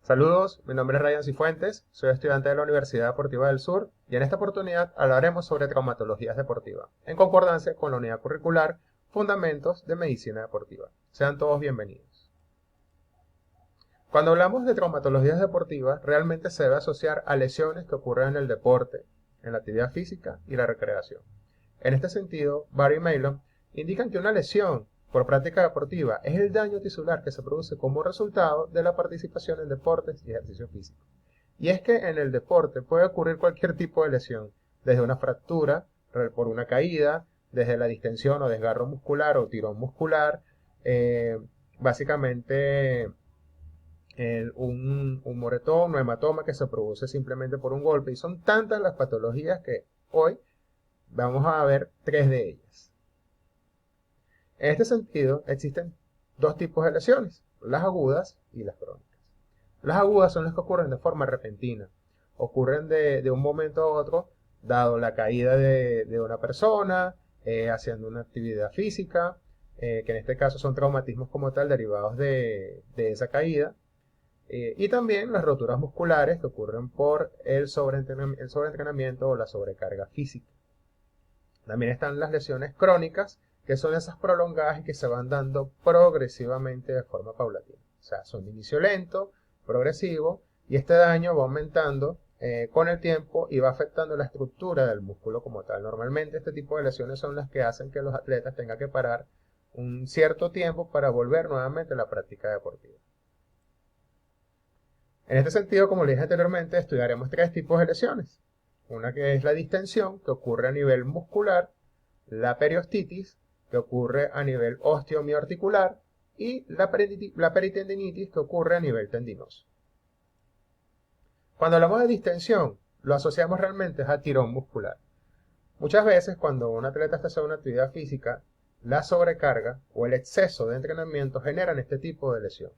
Saludos, mi nombre es Ryan Cifuentes, soy estudiante de la Universidad Deportiva del Sur y en esta oportunidad hablaremos sobre traumatologías deportivas, en concordancia con la unidad curricular Fundamentos de Medicina Deportiva. Sean todos bienvenidos. Cuando hablamos de traumatologías deportivas, realmente se debe asociar a lesiones que ocurren en el deporte, en la actividad física y la recreación. En este sentido, Barry y Maylon indican que una lesión por práctica deportiva es el daño tisular que se produce como resultado de la participación en deportes y ejercicio físico. Y es que en el deporte puede ocurrir cualquier tipo de lesión, desde una fractura por una caída, desde la distensión o desgarro muscular o tirón muscular, eh, básicamente un moretón o hematoma que se produce simplemente por un golpe. Y son tantas las patologías que hoy vamos a ver tres de ellas. En este sentido, existen dos tipos de lesiones, las agudas y las crónicas. Las agudas son las que ocurren de forma repentina, ocurren de un momento a otro, dado la caída de una persona, haciendo una actividad física, que en este caso son traumatismos como tal derivados de esa caída, y también las roturas musculares que ocurren por el sobreentrenamiento o la sobrecarga física. También están las lesiones crónicas, que son esas prolongadas y que se van dando progresivamente de forma paulatina. O sea, son de inicio lento, progresivo, y este daño va aumentando con el tiempo y va afectando la estructura del músculo como tal. Normalmente este tipo de lesiones son las que hacen que los atletas tengan que parar un cierto tiempo para volver nuevamente a la práctica deportiva. En este sentido, como les dije anteriormente, estudiaremos tres tipos de lesiones. Una que es la distensión, que ocurre a nivel muscular, la periostitis, que ocurre a nivel osteomioarticular, y la peritendinitis, que ocurre a nivel tendinoso. Cuando hablamos de distensión, lo asociamos realmente a tirón muscular. Muchas veces cuando un atleta está haciendo una actividad física, la sobrecarga o el exceso de entrenamiento generan este tipo de lesión.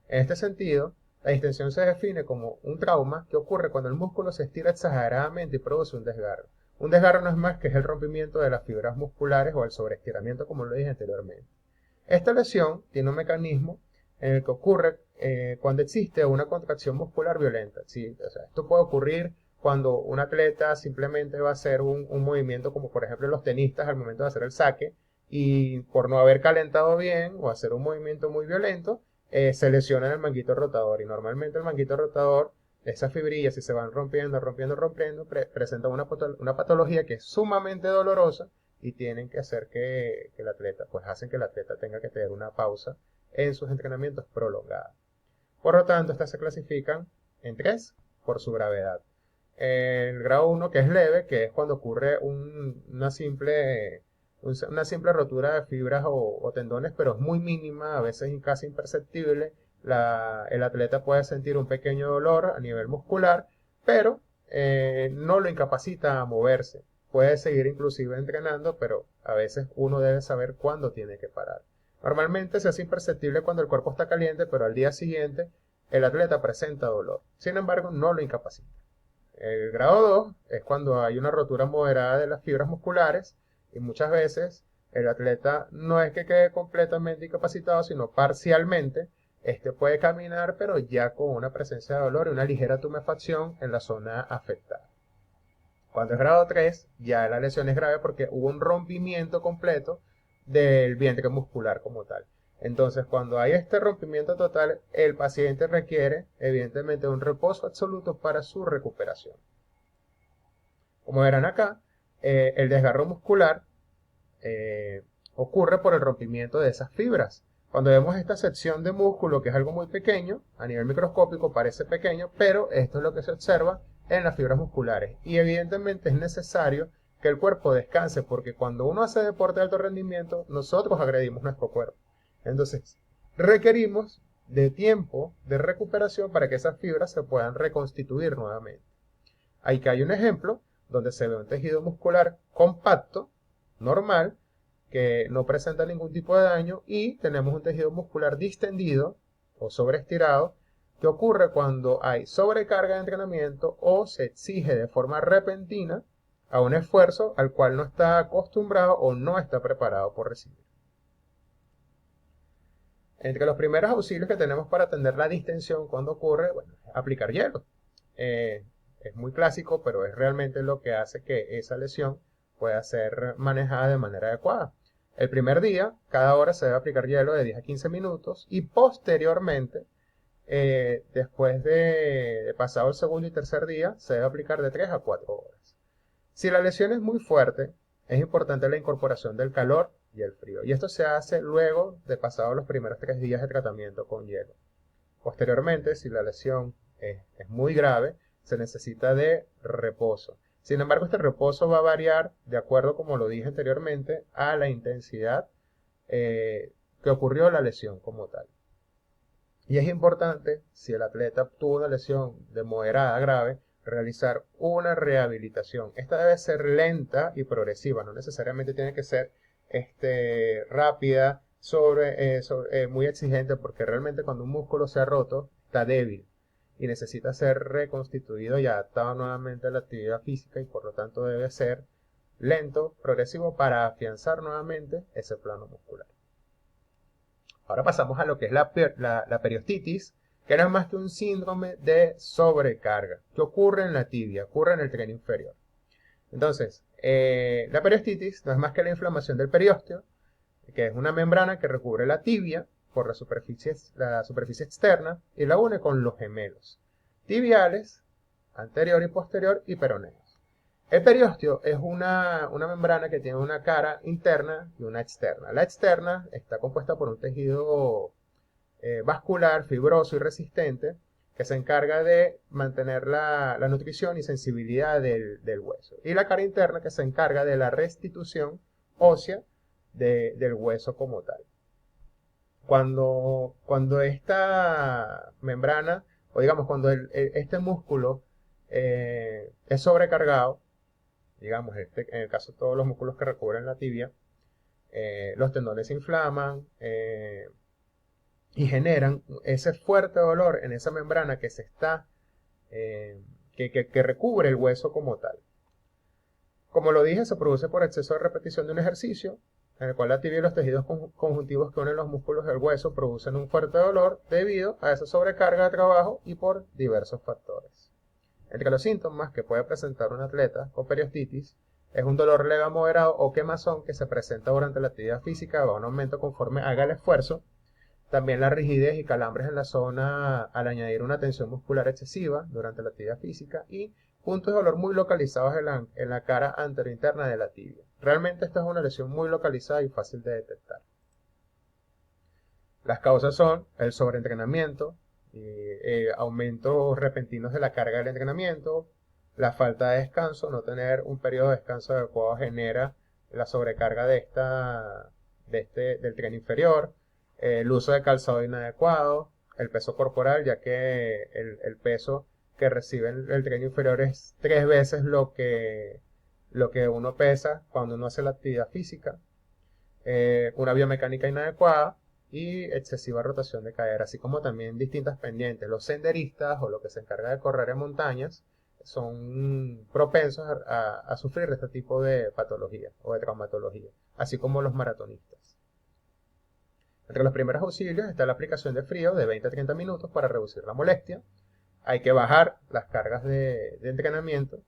En este sentido, la distensión se define como un trauma que ocurre cuando el músculo se estira exageradamente y produce un desgarro. Un desgarro no es más que el rompimiento de las fibras musculares o el sobreestiramiento, como lo dije anteriormente. Esta lesión tiene un mecanismo en el que ocurre cuando existe una contracción muscular violenta. ¿Sí? O sea, esto puede ocurrir cuando un atleta simplemente va a hacer un movimiento, como por ejemplo los tenistas al momento de hacer el saque, y por no haber calentado bien o hacer un movimiento muy violento, se lesiona en el manguito rotador. Y normalmente el manguito rotador, esas fibrillas, si se van rompiendo, presenta una patología que es sumamente dolorosa y tienen que hacer que el atleta, pues hacen que el atleta tenga que tener una pausa en sus entrenamientos prolongados. Por lo tanto, estas se clasifican en tres por su gravedad. El grado 1, que es leve, que es cuando ocurre una simple rotura de fibras o tendones, pero es muy mínima, a veces casi imperceptible. El atleta puede sentir un pequeño dolor a nivel muscular, pero no lo incapacita a moverse. Puede seguir inclusive entrenando, pero a veces uno debe saber cuándo tiene que parar. Normalmente se hace imperceptible cuando el cuerpo está caliente, pero al día siguiente el atleta presenta dolor. Sin embargo, no lo incapacita. El grado 2 es cuando hay una rotura moderada de las fibras musculares y muchas veces el atleta no es que quede completamente incapacitado, sino parcialmente. Este puede caminar, pero ya con una presencia de dolor y una ligera tumefacción en la zona afectada. Cuando es grado 3, ya la lesión es grave porque hubo un rompimiento completo del vientre muscular como tal. Entonces, cuando hay este rompimiento total, el paciente requiere, evidentemente, un reposo absoluto para su recuperación. Como verán acá, el desgarro muscular eh, ocurre por el rompimiento de esas fibras. Cuando vemos esta sección de músculo, que es algo muy pequeño, a nivel microscópico parece pequeño, pero esto es lo que se observa en las fibras musculares. Y evidentemente es necesario que el cuerpo descanse, porque cuando uno hace deporte de alto rendimiento, nosotros agredimos nuestro cuerpo. Entonces, requerimos de tiempo de recuperación para que esas fibras se puedan reconstituir nuevamente. Aquí hay un ejemplo donde se ve un tejido muscular compacto, normal, que no presenta ningún tipo de daño, y tenemos un tejido muscular distendido o sobreestirado que ocurre cuando hay sobrecarga de entrenamiento o se exige de forma repentina a un esfuerzo al cual no está acostumbrado o no está preparado por recibir. Entre los primeros auxilios que tenemos para atender la distensión cuando ocurre, bueno, aplicar hielo. Es muy clásico, pero es realmente lo que hace que esa lesión pueda ser manejada de manera adecuada. El primer día, cada hora se debe aplicar hielo de 10 a 15 minutos y posteriormente, después de pasado el segundo y tercer día, se debe aplicar de 3 a 4 horas. Si la lesión es muy fuerte, es importante la incorporación del calor y el frío. Y esto se hace luego de pasados los primeros 3 días de tratamiento con hielo. Posteriormente, si la lesión es muy grave, se necesita de reposo. Sin embargo, este reposo va a variar de acuerdo, como lo dije anteriormente, a la intensidad que ocurrió la lesión como tal. Y es importante, si el atleta tuvo una lesión de moderada a grave, realizar una rehabilitación. Esta debe ser lenta y progresiva, no necesariamente tiene que ser rápida, muy exigente, porque realmente cuando un músculo se ha roto, está débil y necesita ser reconstituido y adaptado nuevamente a la actividad física y por lo tanto debe ser lento, progresivo para afianzar nuevamente ese plano muscular. Ahora pasamos a lo que es la periostitis, que no es más que un síndrome de sobrecarga, que ocurre en la tibia, ocurre en el tren inferior. Entonces, la periostitis no es más que la inflamación del periósteo, que es una membrana que recubre la tibia por la superficie externa y la une con los gemelos tibiales, anterior y posterior y peroneos. El periósteo es una membrana que tiene una cara interna y una externa. La externa está compuesta por un tejido vascular, fibroso y resistente, que se encarga de mantener la nutrición y sensibilidad del hueso. Y la cara interna que se encarga de la restitución ósea del hueso como tal. Cuando esta membrana, o digamos, cuando este músculo es sobrecargado, digamos, en el caso de todos los músculos que recubren la tibia, los tendones se inflaman y generan ese fuerte dolor en esa membrana que que recubre el hueso como tal. Como lo dije, se produce por exceso de repetición de un ejercicio, en el cual la tibia y los tejidos conjuntivos que unen los músculos del hueso producen un fuerte dolor debido a esa sobrecarga de trabajo y por diversos factores. Entre los síntomas que puede presentar un atleta con periostitis es un dolor leve a moderado o quemazón que se presenta durante la actividad física, va a un aumento conforme haga el esfuerzo. También la rigidez y calambres en la zona al añadir una tensión muscular excesiva durante la actividad física y puntos de dolor muy localizados en la cara anterointerna de la tibia. Realmente esta es una lesión muy localizada y fácil de detectar. Las causas son el sobreentrenamiento, aumentos repentinos de la carga del entrenamiento, la falta de descanso, no tener un periodo de descanso adecuado genera la sobrecarga del tren inferior, el uso de calzado inadecuado, el peso corporal, ya que el peso que recibe el tren inferior es 3 veces lo que uno pesa cuando uno hace la actividad física, una biomecánica inadecuada y excesiva rotación de cadera, así como también distintas pendientes. Los senderistas o lo que se encarga de correr en montañas son propensos a sufrir de este tipo de patología o de traumatología, así como los maratonistas. Entre los primeros auxilios está la aplicación de frío de 20 a 30 minutos para reducir la molestia. Hay que bajar las cargas de entrenamiento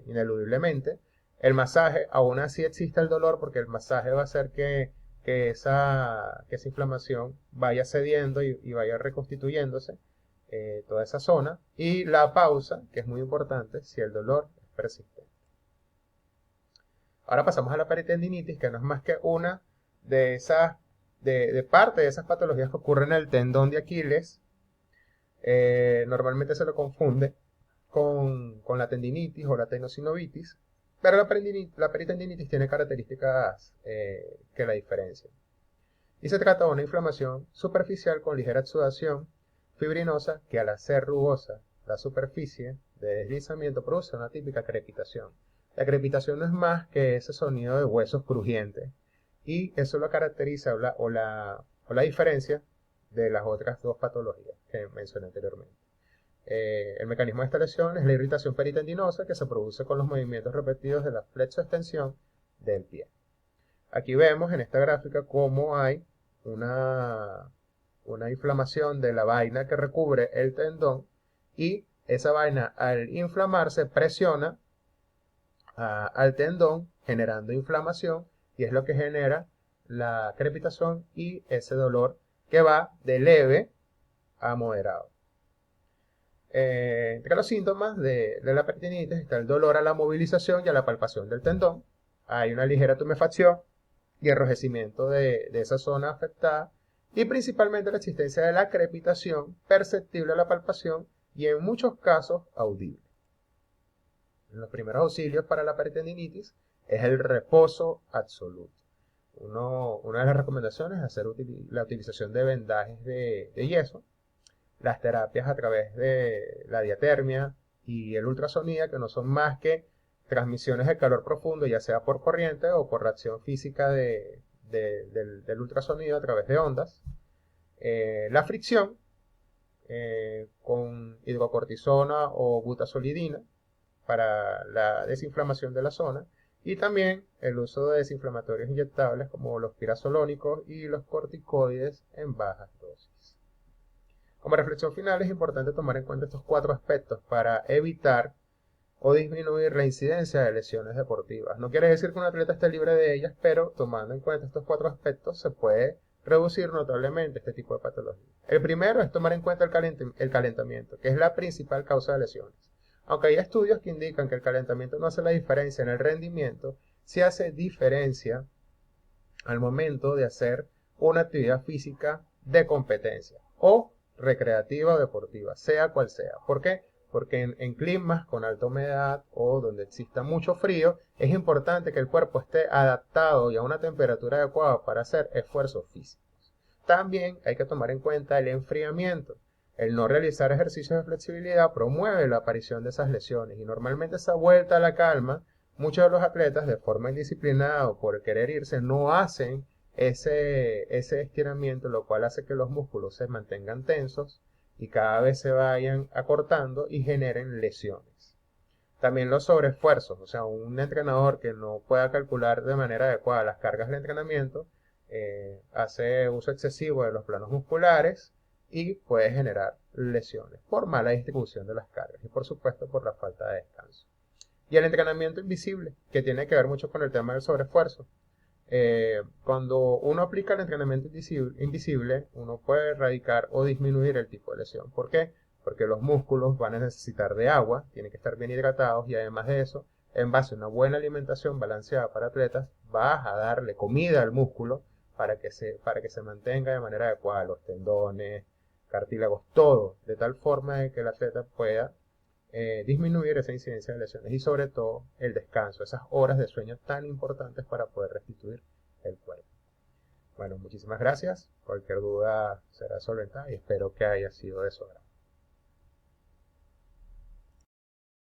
ineludiblemente. El masaje, aún así existe el dolor porque el masaje va a hacer que esa inflamación vaya cediendo y vaya reconstituyéndose toda esa zona. Y la pausa, que es muy importante si el dolor es persistente. Ahora pasamos a la peritendinitis, que no es más que una de esas de parte de esas patologías que ocurren en el tendón de Aquiles. Normalmente se lo confunde con la tendinitis o la tendinosinovitis, pero la peritendinitis tiene características que la diferencian. Y se trata de una inflamación superficial con ligera exudación fibrinosa que al hacer rugosa la superficie de deslizamiento produce una típica crepitación. La crepitación no es más que ese sonido de huesos crujientes y eso lo caracteriza o la diferencia de las otras dos patologías que mencioné anteriormente. El mecanismo de esta lesión es la irritación peritendinosa que se produce con los movimientos repetidos de la flexoextensión del pie. Aquí vemos en esta gráfica cómo hay una una inflamación de la vaina que recubre el tendón y esa vaina al inflamarse presiona al tendón generando inflamación y es lo que genera la crepitación y ese dolor que va de leve a moderado. Entre los síntomas de la peritonitis está el dolor a la movilización y a la palpación del tendón. Hay una ligera tumefacción y enrojecimiento de esa zona afectada y principalmente la existencia de la crepitación perceptible a la palpación y en muchos casos audible. Los primeros auxilios para la peritonitis es el reposo absoluto. Una de las recomendaciones es hacer la utilización de vendajes de yeso, las terapias a través de la diatermia y el ultrasonido, que no son más que transmisiones de calor profundo, ya sea por corriente o por reacción física del ultrasonido a través de ondas. La fricción con hidrocortisona o butazolidina para la desinflamación de la zona y también el uso de desinflamatorios inyectables como los pirazolónicos y los corticoides en bajas dosis. Como reflexión final es importante tomar en cuenta estos 4 aspectos para evitar o disminuir la incidencia de lesiones deportivas. No quiere decir que un atleta esté libre de ellas, pero tomando en cuenta estos 4 aspectos se puede reducir notablemente este tipo de patología. El primero es tomar en cuenta el calentamiento, que es la principal causa de lesiones. Aunque hay estudios que indican que el calentamiento no hace la diferencia en el rendimiento, sí hace diferencia al momento de hacer una actividad física de competencia o recreativa o deportiva, sea cual sea. ¿Por qué? Porque en climas con alta humedad o donde exista mucho frío, es importante que el cuerpo esté adaptado y a una temperatura adecuada para hacer esfuerzos físicos. También hay que tomar en cuenta el enfriamiento. El no realizar ejercicios de flexibilidad promueve la aparición de esas lesiones y normalmente esa vuelta a la calma, muchos de los atletas de forma indisciplinada o por querer irse no hacen ese estiramiento, lo cual hace que los músculos se mantengan tensos y cada vez se vayan acortando y generen lesiones. También los sobreesfuerzos, o sea, un entrenador que no pueda calcular de manera adecuada las cargas del entrenamiento, hace uso excesivo de los planos musculares y puede generar lesiones por mala distribución de las cargas y por supuesto por la falta de descanso. Y el entrenamiento invisible, que tiene que ver mucho con el tema del sobreesfuerzo. Cuando uno aplica el entrenamiento invisible, uno puede erradicar o disminuir el tipo de lesión. ¿Por qué? Porque los músculos van a necesitar de agua, tienen que estar bien hidratados y además de eso, en base a una buena alimentación balanceada para atletas, vas a darle comida al músculo para que se mantenga de manera adecuada los tendones, cartílagos, todo, de tal forma de que el atleta pueda disminuir esa incidencia de lesiones y sobre todo el descanso, esas horas de sueño tan importantes para poder restituir el cuerpo. Bueno, muchísimas gracias. Cualquier duda será solventada y espero que haya sido de su agrado.